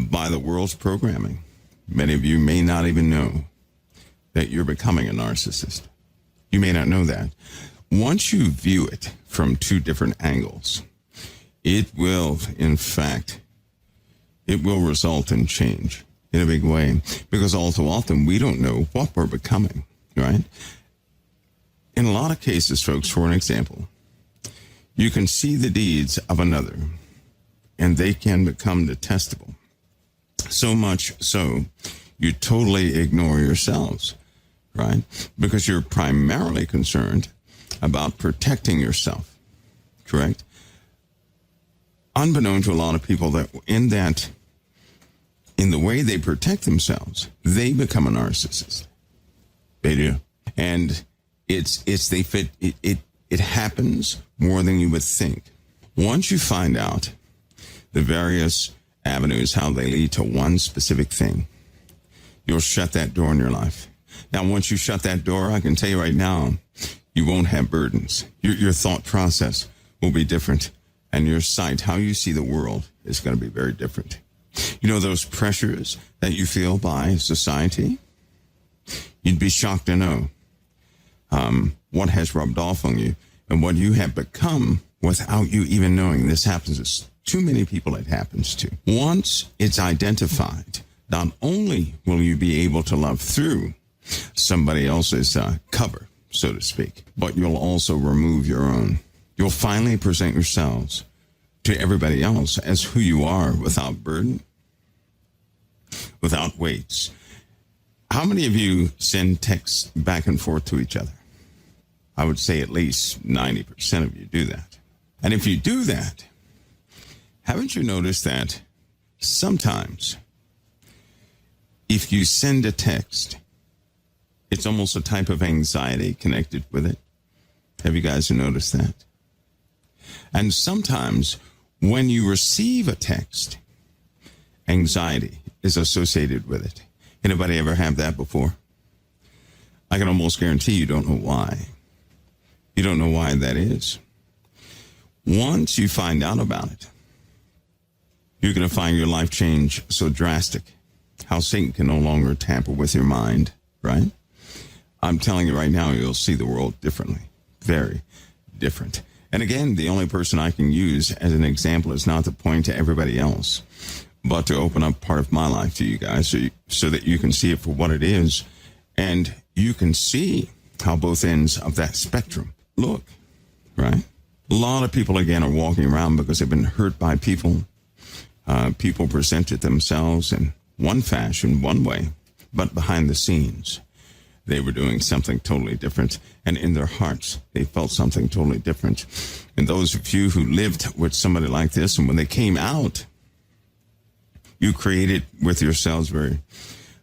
by the world's programming. Many of you may not even know that you're becoming a narcissist. You may not know that. Once you view it from two different angles, it will, in fact, it will result in change in a big way, because all too often we don't know what we're becoming, right? In a lot of cases, folks, for an example, you can see the deeds of another, and they can become detestable. So much so, you totally ignore yourselves, right? Because you're primarily concerned about protecting yourself, correct? Unbeknown to a lot of people, that in the way they protect themselves, they become a narcissist. They do. And it happens more than you would think. Once you find out the various avenues, how they lead to one specific thing, you'll shut that door in your life. Now, once you shut that door, I can tell you right now, you won't have burdens. Your thought process will be different, and your sight, how you see the world, is going to be very different. You know those pressures that you feel by society? You'd be shocked to know what has rubbed off on you and what you have become without you even knowing. This happens to too many people it happens to. Once it's identified, not only will you be able to love through somebody else's cover, so to speak, but you'll also remove your own. You'll finally present yourselves to everybody else as who you are, without burden, without weights. How many of you send texts back and forth to each other? I would say at least 90% of you do that. And if you do that, haven't you noticed that sometimes if you send a text, it's almost a type of anxiety connected with it? Have you guys noticed that? And sometimes when you receive a text, anxiety is associated with it. Anybody ever have that before? I can almost guarantee you don't know why. You don't know why that is. Once you find out about it, you're going to find your life change so drastic. How Satan can no longer tamper with your mind, right? I'm telling you right now, you'll see the world differently. Very different. And again, the only person I can use as an example is not to point to everybody else, but to open up part of my life to you guys so that you can see it for what it is. And you can see how both ends of that spectrum look, right? A lot of people, again, are walking around because they've been hurt by people. People presented themselves in one fashion, one way, but behind the scenes, they were doing something totally different. And in their hearts, they felt something totally different. And those of you who lived with somebody like this, and when they came out, you created with yourselves very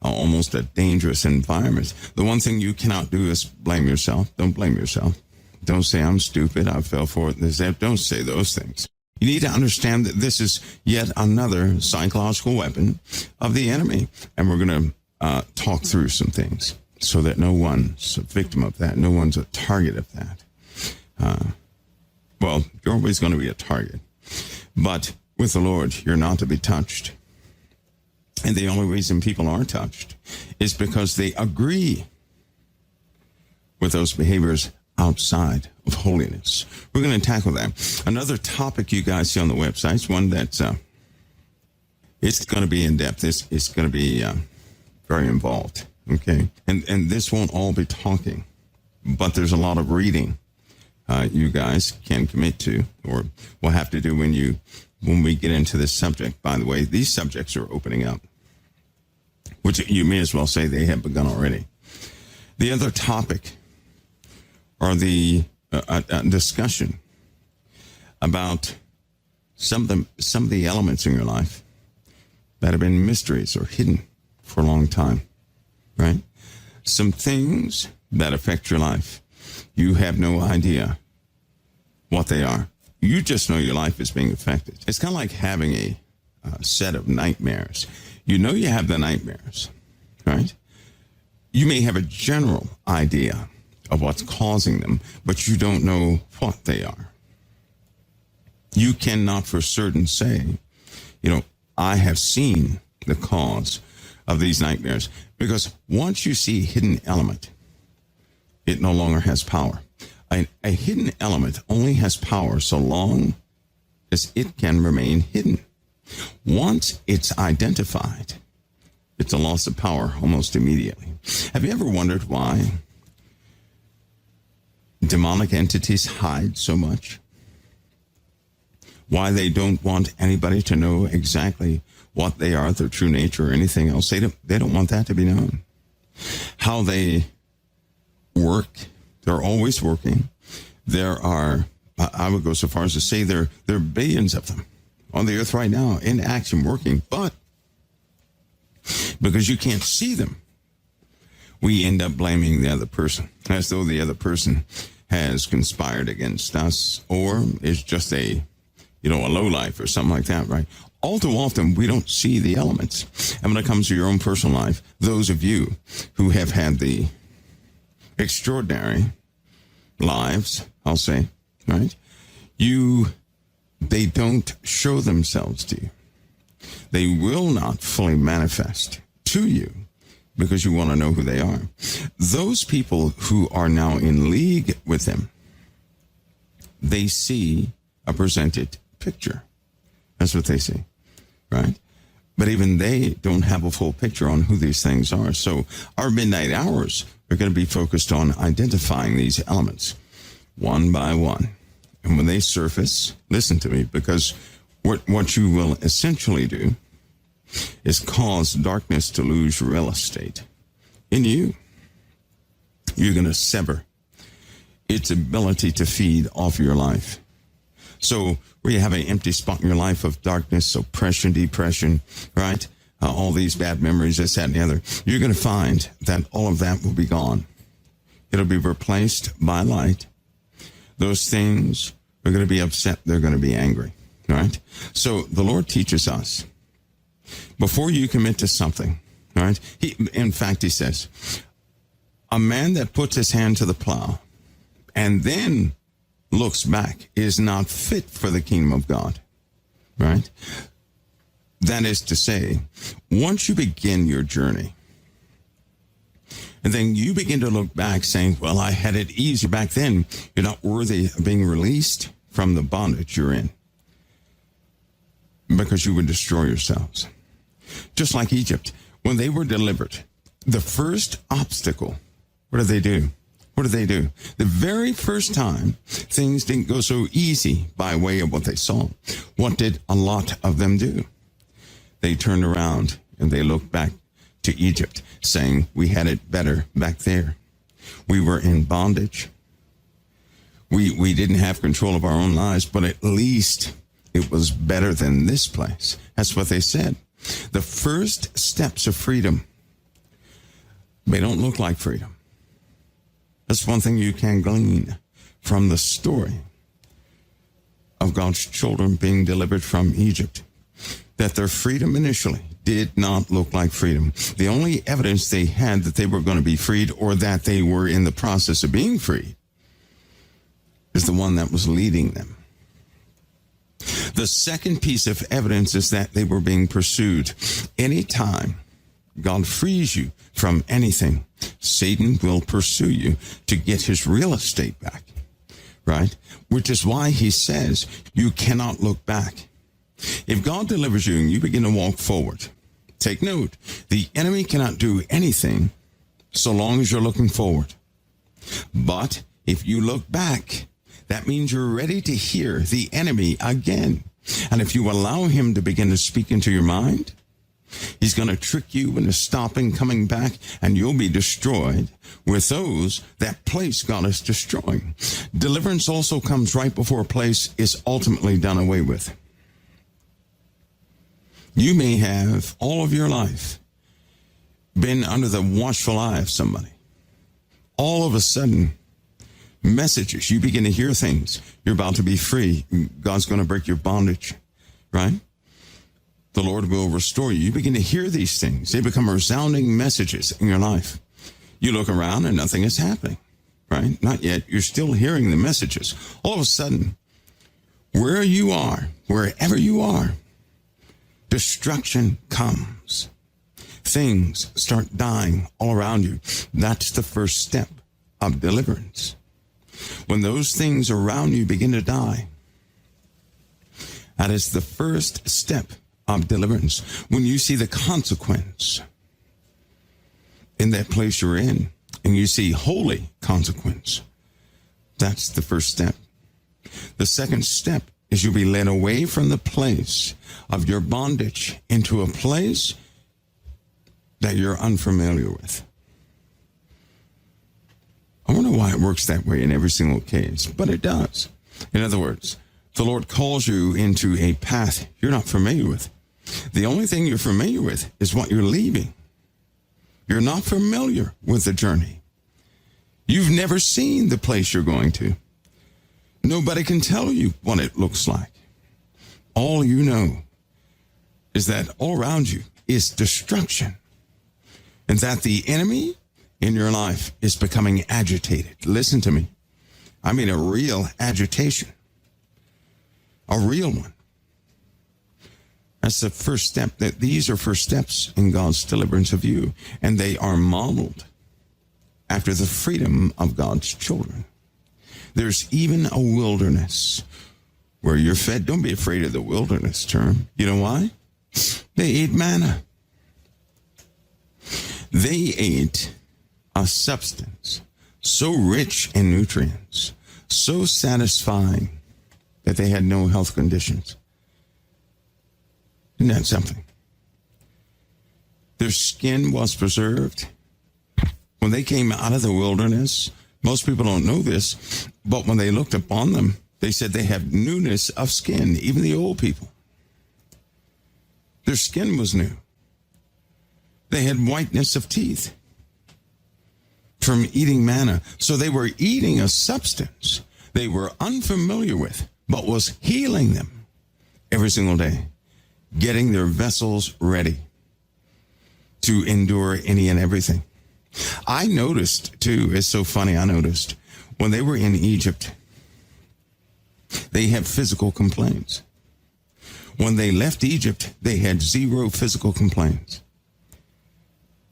almost a dangerous environment. The one thing you cannot do is blame yourself. Don't blame yourself. Don't say, I'm stupid, I fell for it. Don't say those things. You need to understand that this is yet another psychological weapon of the enemy. And we're going to talk through some things so that no one's a victim of that. No one's a target of that. Well, you're always going to be a target. But with the Lord, you're not to be touched. And the only reason people are touched is because they agree with those behaviors outside of holiness. We're going to tackle that. Another topic you guys see on the website is one that's it's going to be in depth. It's going to be very involved. Okay, and this won't all be talking, but there's a lot of reading you guys can commit to, or will have to do when we get into this subject. By the way, these subjects are opening up, which you may as well say they have begun already. The other topic are the discussion about some of the elements in your life that have been mysteries or hidden for a long time, right? Some things that affect your life. You have no idea what they are. You just know your life is being affected. It's kind of like having a set of nightmares. You know you have the nightmares, right? You may have a general idea of what's causing them, but you don't know what they are. You cannot for certain say, I have seen the cause of these nightmares, because once you see a hidden element, it no longer has power. A hidden element only has power so long as it can remain hidden. Once it's identified, it's a loss of power almost immediately. Have you ever wondered why demonic entities hide so much? Why they don't want anybody to know exactly what they are, their true nature, or anything else. They don't want that to be known. How they work, they're always working. There are, I would go so far as to say there are billions of them on the earth right now in action working, but because you can't see them, we end up blaming the other person as though the other person has conspired against us, or is just a lowlife or something like that, right? All too often, we don't see the elements. And when it comes to your own personal life, those of you who have had the extraordinary lives, I'll say, right? They don't show themselves to you. They will not fully manifest to you because you want to know who they are. Those people who are now in league with them, they see a presented picture. That's what they see, right? But even they don't have a full picture on who these things are. So our midnight hours are going to be focused on identifying these elements one by one. And when they surface, listen to me, because what you will essentially do is cause darkness to lose real estate in you. You're going to sever its ability to feed off your life. So where you have an empty spot in your life of darkness, oppression, depression, right? All these bad memories, this, that, and the other, you're going to find that all of that will be gone. It'll be replaced by light. Those things are going to be upset. They're going to be angry, right? So the Lord teaches us, before you commit to something, right? In fact, he says, a man that puts his hand to the plow and then looks back is not fit for the kingdom of God, right? That is to say, once you begin your journey, and then you begin to look back saying, well, I had it easier back then, you're not worthy of being released from the bondage you're in, because you would destroy yourselves. Just like Egypt, when they were delivered, the first obstacle, what did they do? What did they do? The very first time, things didn't go so easy by way of what they saw. What did a lot of them do? They turned around and they looked back to Egypt, saying, we had it better back there. We were in bondage. We didn't have control of our own lives, but at least it was better than this place. That's what they said. The first steps of freedom, they don't look like freedom. That's one thing you can glean from the story of God's children being delivered from Egypt, that their freedom initially did not look like freedom. The only evidence they had that they were going to be freed, or that they were in the process of being freed, is the one that was leading them. The second piece of evidence is that they were being pursued. Anytime God frees you from anything, Satan will pursue you to get his real estate back, right? Which is why he says you cannot look back. If God delivers you and you begin to walk forward, take note, the enemy cannot do anything so long as you're looking forward. But if you look back, that means you're ready to hear the enemy again. And if you allow him to begin to speak into your mind, he's going to trick you into stopping, coming back, and you'll be destroyed with those that place God is destroying. Deliverance also comes right before a place is ultimately done away with. You may have all of your life been under the watchful eye of somebody. All of a sudden, messages, you begin to hear things. You're about to be free. God's going to break your bondage, right? The Lord will restore you. You begin to hear these things. They become resounding messages in your life. You look around and nothing is happening, right? Not yet. You're still hearing the messages. All of a sudden, wherever you are, destruction comes. Things start dying all around you. That's the first step of deliverance. When those things around you begin to die, that is the first step of deliverance. When you see the consequence in that place you're in, and you see holy consequence, that's the first step. The second step is you'll be led away from the place of your bondage into a place that you're unfamiliar with. I wonder why it works that way in every single case, but it does. In other words, the Lord calls you into a path you're not familiar with. The only thing you're familiar with is what you're leaving. You're not familiar with the journey. You've never seen the place you're going to. Nobody can tell you what it looks like. All you know is that all around you is destruction, and that the enemy in your life is becoming agitated. Listen to me. I mean a real agitation. A real one. That's the first step. That these are first steps in God's deliverance of you, and they are modeled after the freedom of God's children. There's even a wilderness where you're fed. Don't be afraid of the wilderness term. You know why? They ate manna. They ate a substance so rich in nutrients, so satisfying that they had no health conditions. Isn't that something? Their skin was preserved. When they came out of the wilderness, most people don't know this, but when they looked upon them, they said they have newness of skin, even the old people. Their skin was new. They had whiteness of teeth from eating manna. So they were eating a substance they were unfamiliar with, but was healing them every single day, getting their vessels ready to endure any and everything. I noticed, too, it's so funny, I noticed, when they were in Egypt, they had physical complaints. When they left Egypt, they had zero physical complaints.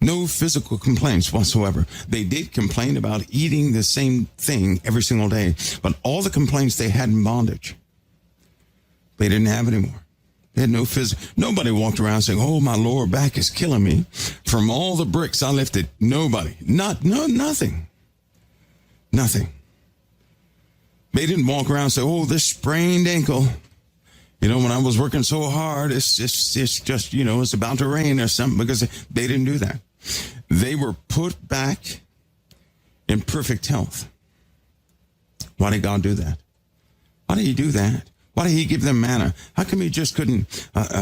No physical complaints whatsoever. They did complain about eating the same thing every single day, but all the complaints they had in bondage, they didn't have anymore. They had no physical. Nobody walked around saying, "Oh, my lower back is killing me from all the bricks I lifted." Nobody. Nothing. Nothing. They didn't walk around and say, "Oh, this sprained ankle. You know, when I was working so hard, it's just, it's about to rain or something," because they didn't do that. They were put back in perfect health. Why did God do that? Why did he do that? Why did he give them manna? How come he just couldn't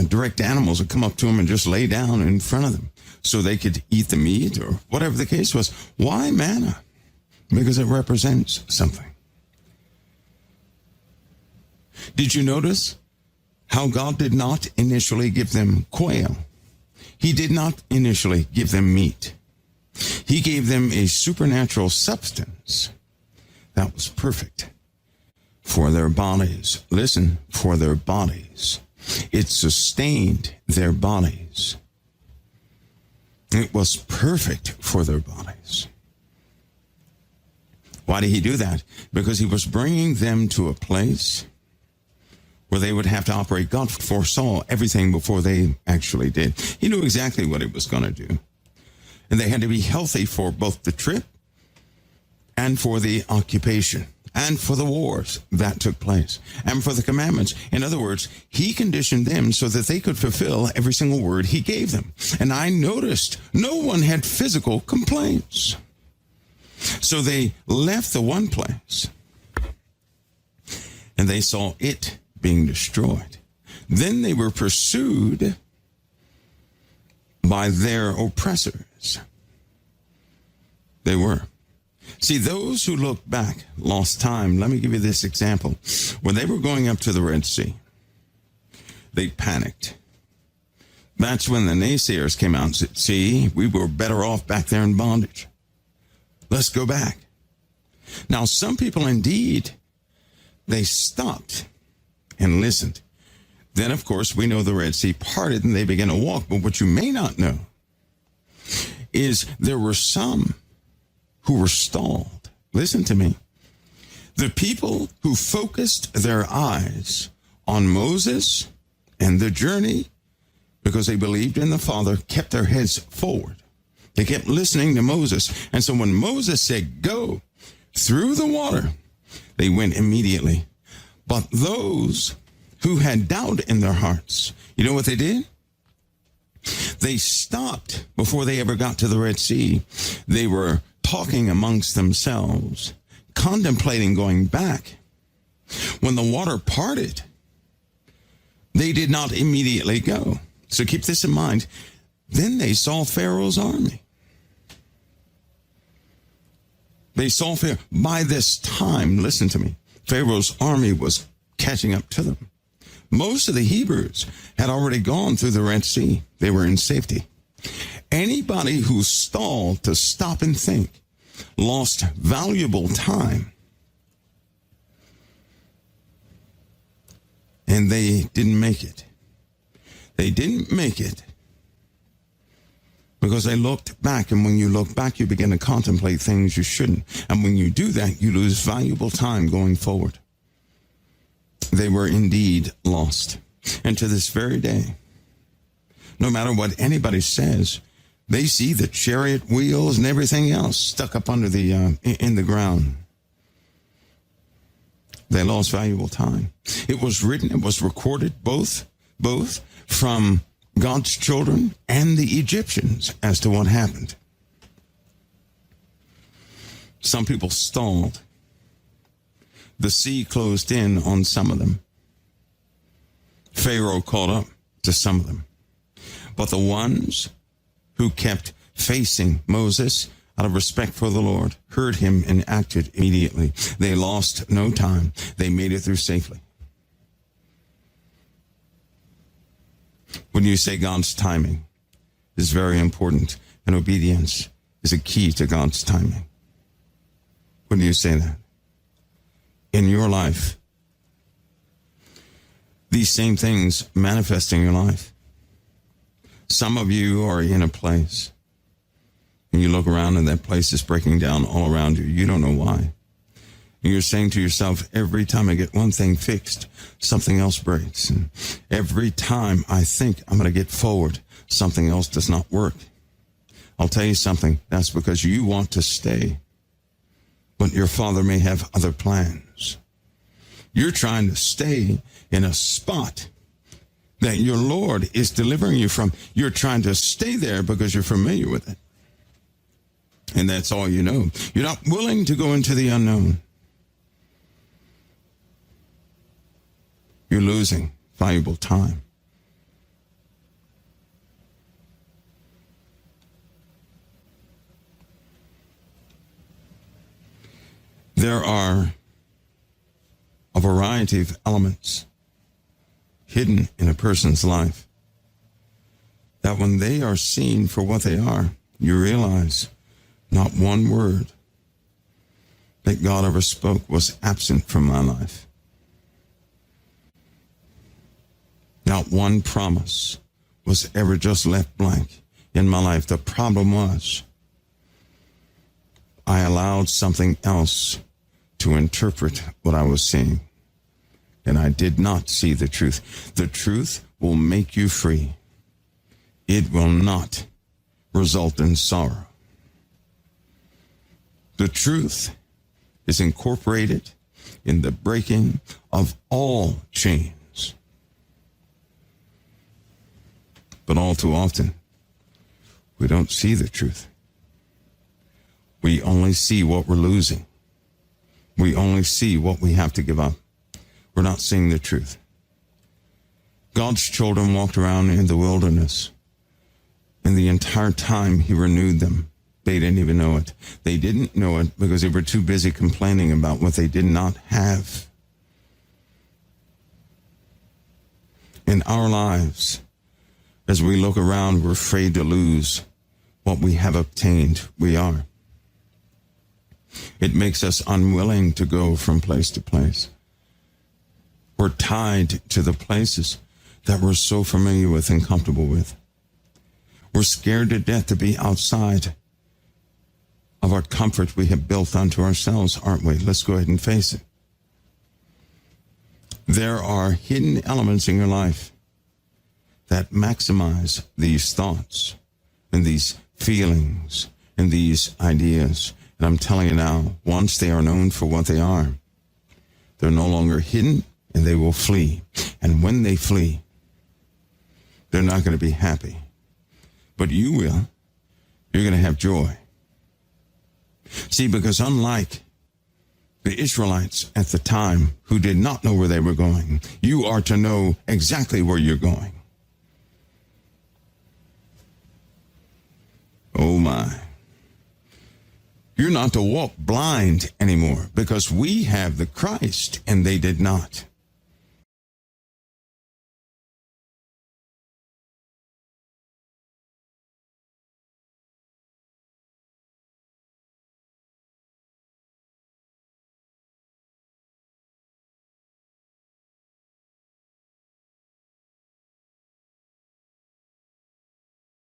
direct animals to come up to them and just lay down in front of them so they could eat the meat or whatever the case was? Why manna? Because it represents something. Did you notice how God did not initially give them quail? He did not initially give them meat. He gave them a supernatural substance that was perfect for their bodies. Listen, for their bodies. It sustained their bodies. It was perfect for their bodies. Why did he do that? Because he was bringing them to a place where they would have to operate. God foresaw everything before they actually did. He knew exactly what he was going to do. And they had to be healthy for both the trip and for the occupation and for the wars that took place and for the commandments. In other words, he conditioned them so that they could fulfill every single word he gave them. And I noticed no one had physical complaints. So they left the one place and they saw it being destroyed. Then they were pursued by their oppressors. They were. See, those who look back lost time. Let me give you this example. When they were going up to the Red Sea, they panicked. That's when the naysayers came out and said, "See, we were better off back there in bondage. Let's go back." Now, some people indeed, they stopped and listened. Then, of course, we know the Red Sea parted and they began to walk. But what you may not know is there were some who were stalled. Listen to me. The people who focused their eyes on Moses and the journey because they believed in the Father kept their heads forward. They kept listening to Moses. And so when Moses said, go through the water, they went immediately. But those who had doubt in their hearts, you know what they did? They stopped before they ever got to the Red Sea. They were talking amongst themselves, contemplating going back. When the water parted, they did not immediately go. So keep this in mind. Then they saw Pharaoh's army. They saw Pharaoh. By this time, listen to me, Pharaoh's army was catching up to them. Most of the Hebrews had already gone through the Red Sea. They were in safety. Anybody who stalled to stop and think lost valuable time. And they didn't make it. They didn't make it because they looked back. And when you look back, you begin to contemplate things you shouldn't. And when you do that, you lose valuable time going forward. They were indeed lost. And to this very day, no matter what anybody says, they see the chariot wheels and everything else stuck up under the in the ground. They lost valuable time. It was written, it was recorded, both from God's children and the Egyptians as to what happened. Some people stalled. The sea closed in on some of them. Pharaoh caught up to some of them. But the ones who kept facing Moses out of respect for the Lord heard him and acted immediately. They lost no time. They made it through safely. When you say God's timing is very important, and obedience is a key to God's timing. When you say that? In your life, these same things manifest in your life. Some of you are in a place, and you look around and that place is breaking down all around you. You don't know why. And you're saying to yourself, every time I get one thing fixed, something else breaks. And every time I think I'm going to get forward, something else does not work. I'll tell you something. That's because you want to stay. But your Father may have other plans. You're trying to stay in a spot that your Lord is delivering you from. You're trying to stay there because you're familiar with it. And that's all you know. You're not willing to go into the unknown. You're losing valuable time. There are a variety of elements hidden in a person's life that when they are seen for what they are, you realize not one word that God ever spoke was absent from my life. Not one promise was ever just left blank in my life. The problem was I allowed something else to interpret what I was seeing. And I did not see the truth. The truth will make you free. It will not result in sorrow. The truth is incorporated in the breaking of all chains. But all too often, we don't see the truth. We only see what we're losing. We only see what we have to give up. We're not seeing the truth. God's children walked around in the wilderness, and the entire time he renewed them. They didn't even know it. They didn't know it because they were too busy complaining about what they did not have. In our lives, as we look around, we're afraid to lose what we have obtained. We are. It makes us unwilling to go from place to place. We're tied to the places that we're so familiar with and comfortable with. We're scared to death to be outside of our comfort we have built unto ourselves, aren't we? Let's go ahead and face it. There are hidden elements in your life that maximize these thoughts and these feelings and these ideas. And I'm telling you now, once they are known for what they are, they're no longer hidden and they will flee. And when they flee, they're not going to be happy. But you will. You're going to have joy. See, because unlike the Israelites at the time who did not know where they were going, you are to know exactly where you're going. Oh my. You're not to walk blind anymore because we have the Christ and they did not.